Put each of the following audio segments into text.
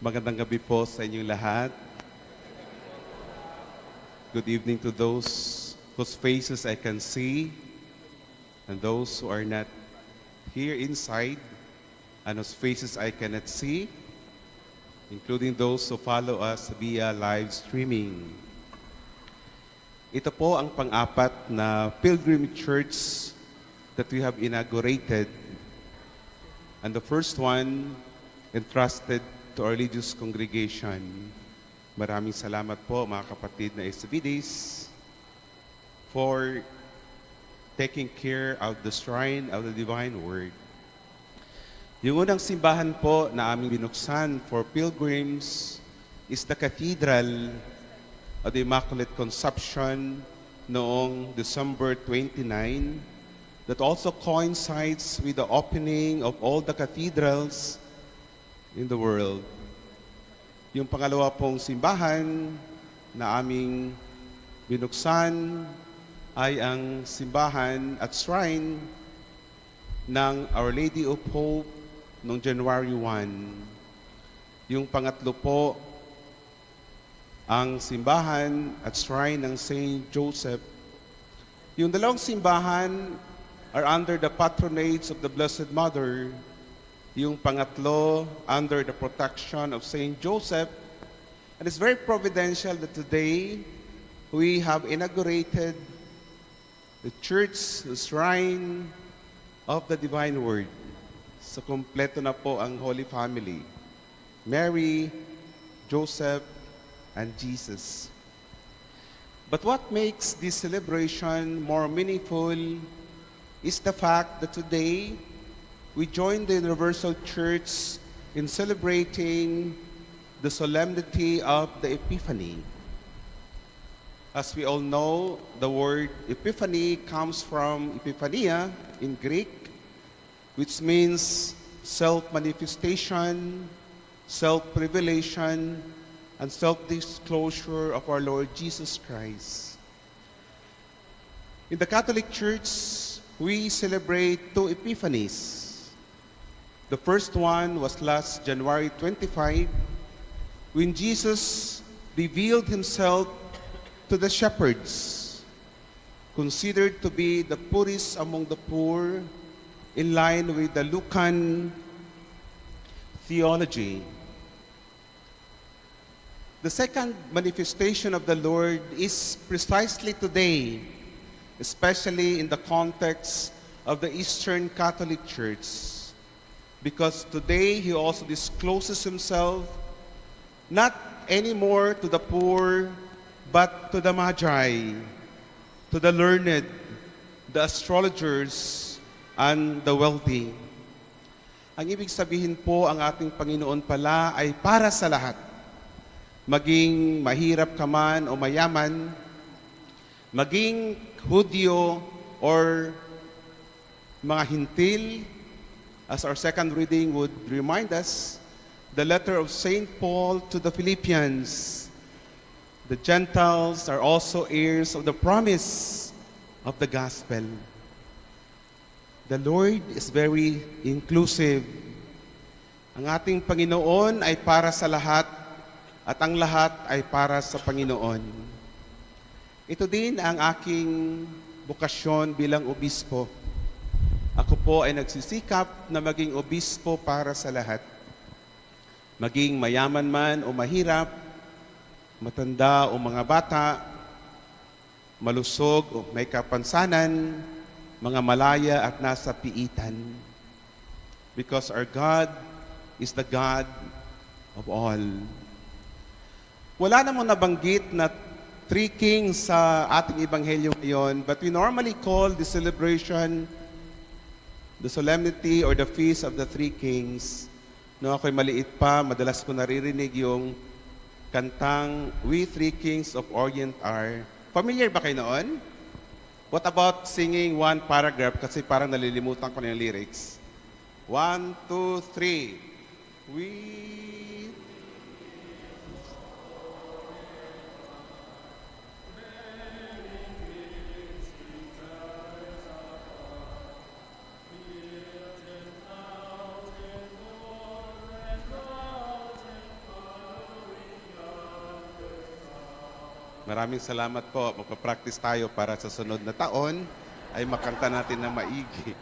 Magandang gabi po sa inyong lahat. Good evening to those whose faces I can see and those who are not here inside and whose faces I cannot see, including those who follow us via live streaming. Ito po ang pang-apat na pilgrim church that we have inaugurated, and the first one entrusted to our religious congregation. Maraming salamat po mga kapatid na SVDs for taking care of the shrine of the Divine Word. Yung unang simbahan po na aming binuksan for pilgrims is the Cathedral of the Immaculate Conception noong December 29, that also coincides with the opening of all the cathedrals in the world. Yung pangalawa pong simbahan na aming binuksan ay ang simbahan at shrine ng Our Lady of Hope noong January 1. Yung pangatlo po, ang simbahan at shrine ng Saint Joseph. Yung dalawang simbahan are under the patronage of the Blessed Mother. Yung pangatlo, under the protection of Saint Joseph. And it's very providential that today we have inaugurated the church, the shrine of the Divine Word. So kompleto na po ang Holy Family. Mary, Joseph, and Jesus. But what makes this celebration more meaningful is the fact that today we join the Universal Church in celebrating the solemnity of the Epiphany. As we all know, the word Epiphany comes from Epiphania in Greek, which means self-manifestation, self-revelation, and self-disclosure of our Lord Jesus Christ. In the Catholic Church, we celebrate two Epiphanies. The first one was last January 25, when Jesus revealed himself to the shepherds, considered to be the poorest among the poor, in line with the Lucan theology. The second manifestation of the Lord is precisely today, especially in the context of the Eastern Catholic Church. Because today he also discloses himself not anymore to the poor, but to the magi, to the learned, the astrologers, and the wealthy. Ang ibig sabihin po, ang ating Panginoon pala ay para sa lahat. Maging mahirap ka man o mayaman, maging Hudyo or mga hintil. As our second reading would remind us, the letter of St. Paul to the Philippians, the Gentiles are also heirs of the promise of the gospel. The Lord is very inclusive. Ang ating Panginoon ay para sa lahat at ang lahat ay para sa Panginoon. Ito din ang aking bukasyon bilang obispo. Ako po ay nagsisikap na maging obispo para sa lahat. Maging mayaman man o mahirap, matanda o mga bata, malusog o may kapansanan, mga malaya at nasa piitan. Because our God is the God of all. Wala namang nabanggit na three kings sa ating ebanghelyo ngayon, but we normally call the celebration the solemnity or the feast of the three kings. No, ako'y maliit pa, madalas ko naririnig yung kantang We Three Kings of Orient Are. Familiar ba kayo noon? What about singing one paragraph? Kasi parang nalilimutan ko na yung lyrics. 1, 2, 3. We Maraming salamat po. Magpa-practice tayo para sa sunod na taon ay makanta natin na maigi.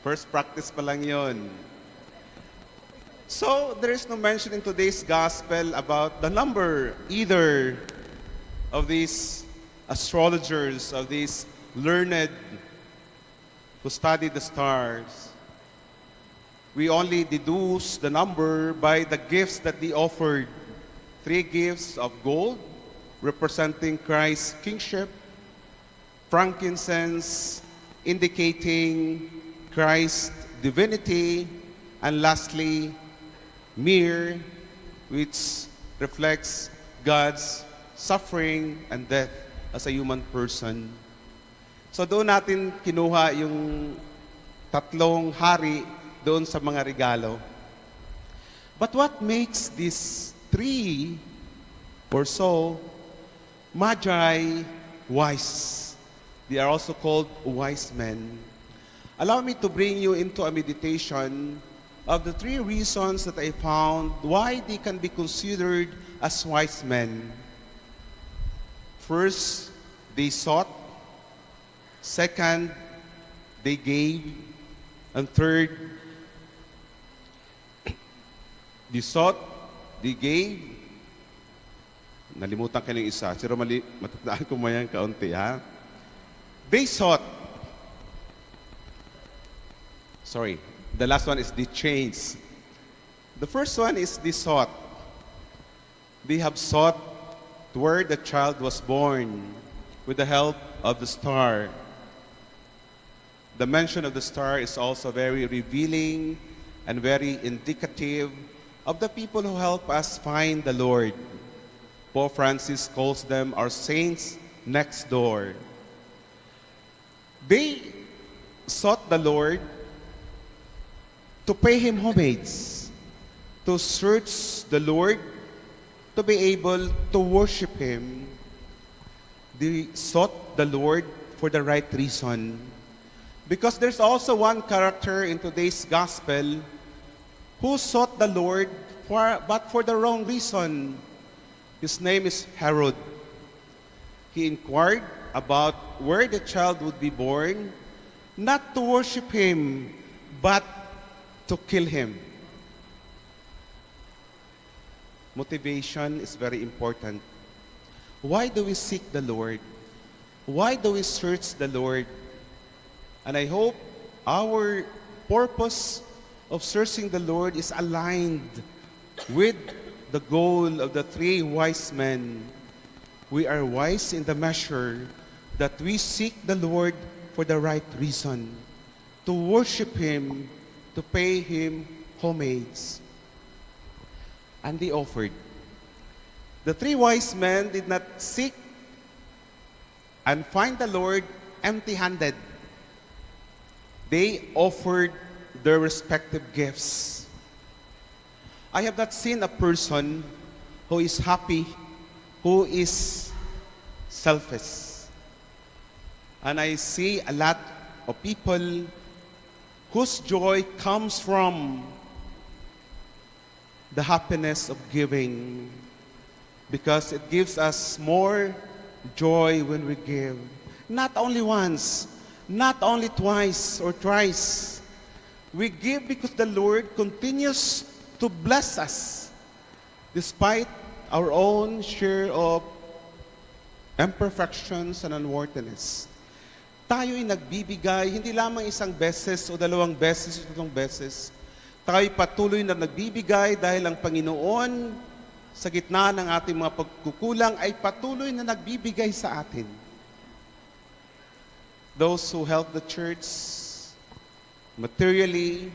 First practice pa lang yon. So, there is no mention in today's gospel about the number either of these astrologers, of these learned who study the stars. We only deduce the number by the gifts that they offered. 3 gifts of gold, representing Christ's kingship, frankincense, indicating Christ's divinity, and lastly, myrrh, which reflects God's suffering and death as a human person. So doon natin kinuha yung 3 hari doon sa mga regalo. But what makes these 3 or so magi wise? They are also called wise men. Allow me to bring you into a meditation of the 3 reasons that I found why they can be considered as wise men. First, they sought. Second, they gave. And third, they sought, they gave. Nalimutan ko ng isa. Pero matandaan ko mo yan kaunti, ha? They sought. Sorry. The last one is the chains. The first one is the sought. They have sought where the child was born with the help of the star. The mention of the star is also very revealing and very indicative of the people who help us find the Lord. Pope Francis calls them our saints next door. They sought the Lord to pay Him homage, to search the Lord, to be able to worship Him. They sought the Lord for the right reason. Because there's also one character in today's gospel who sought the Lord but for the wrong reason. His name is Herod. He inquired about where the child would be born, not to worship Him, but to kill Him. Motivation is very important. Why do we seek the Lord? Why do we search the Lord? And I hope our purpose of searching the Lord is aligned with the goal of the 3 wise men. We are wise in the measure that we seek the Lord for the right reason, to worship Him, to pay Him homage. And they offered. The 3 wise men did not seek and find the Lord empty-handed. They offered their respective gifts. I have not seen a person who is happy, who is selfish. And I see a lot of people whose joy comes from the happiness of giving, because it gives us more joy when we give. Not only once, not only twice or thrice. We give because the Lord continues to bless us despite our own share of imperfections and unworthiness. Tayo'y nagbibigay, hindi lamang isang beses o 2 beses o 3 beses. Tayo'y patuloy na nagbibigay dahil ang Panginoon sa gitna ng ating mga pagkukulang ay patuloy na nagbibigay sa atin. Those who help the church materially,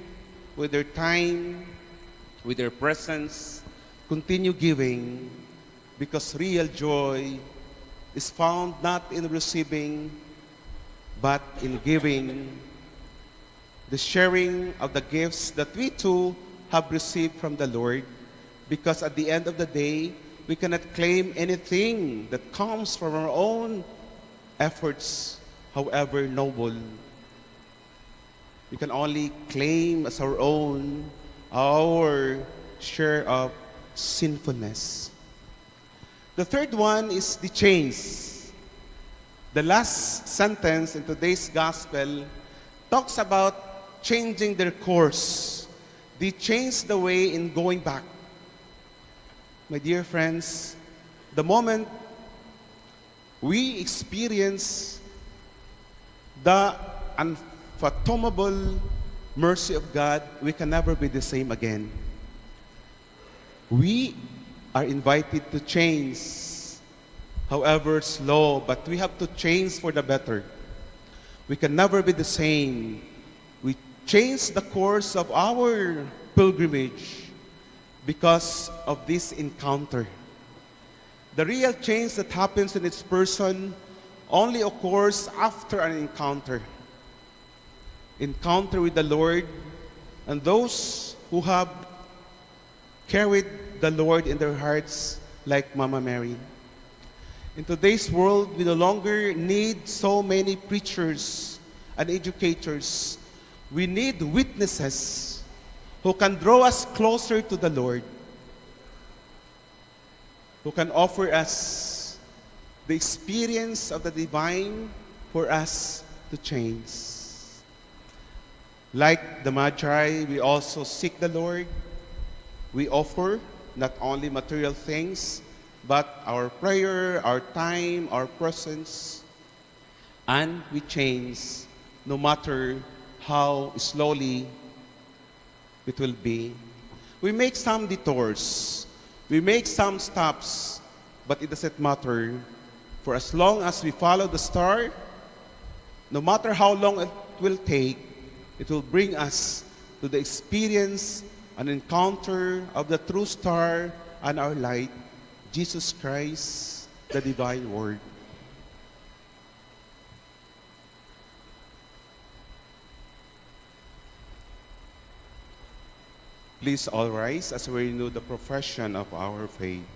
with their time, with their presence, continue giving, because real joy is found not in receiving, but in giving, the sharing of the gifts that we too have received from the Lord, because at the end of the day, we cannot claim anything that comes from our own efforts, however noble. We can only claim as our own our share of sinfulness. The third one is the chains. The last sentence in today's gospel talks about changing their course. They changed the way in going back. My dear friends, the moment we experience the unfathomable mercy of God, we can never be the same again. We are invited to change, however slow, but we have to change for the better. We can never be the same. We change the course of our pilgrimage because of this encounter. The real change that happens in its person only occurs after an encounter. Encounter with the Lord, and those who have carried the Lord in their hearts like Mama Mary. In today's world, we no longer need so many preachers and educators. We need witnesses who can draw us closer to the Lord, who can offer us the experience of the divine for us to change. Like the Magi, we also seek the Lord. We offer not only material things, but our prayer, our time, our presence, and we change no matter how slowly it will be. We make some detours, we make some stops, but it doesn't matter. For as long as we follow the star, no matter how long it will take, it will bring us to the experience, an encounter of the true star and our light, Jesus Christ, the divine Word. Please all rise as we renew the profession of our faith.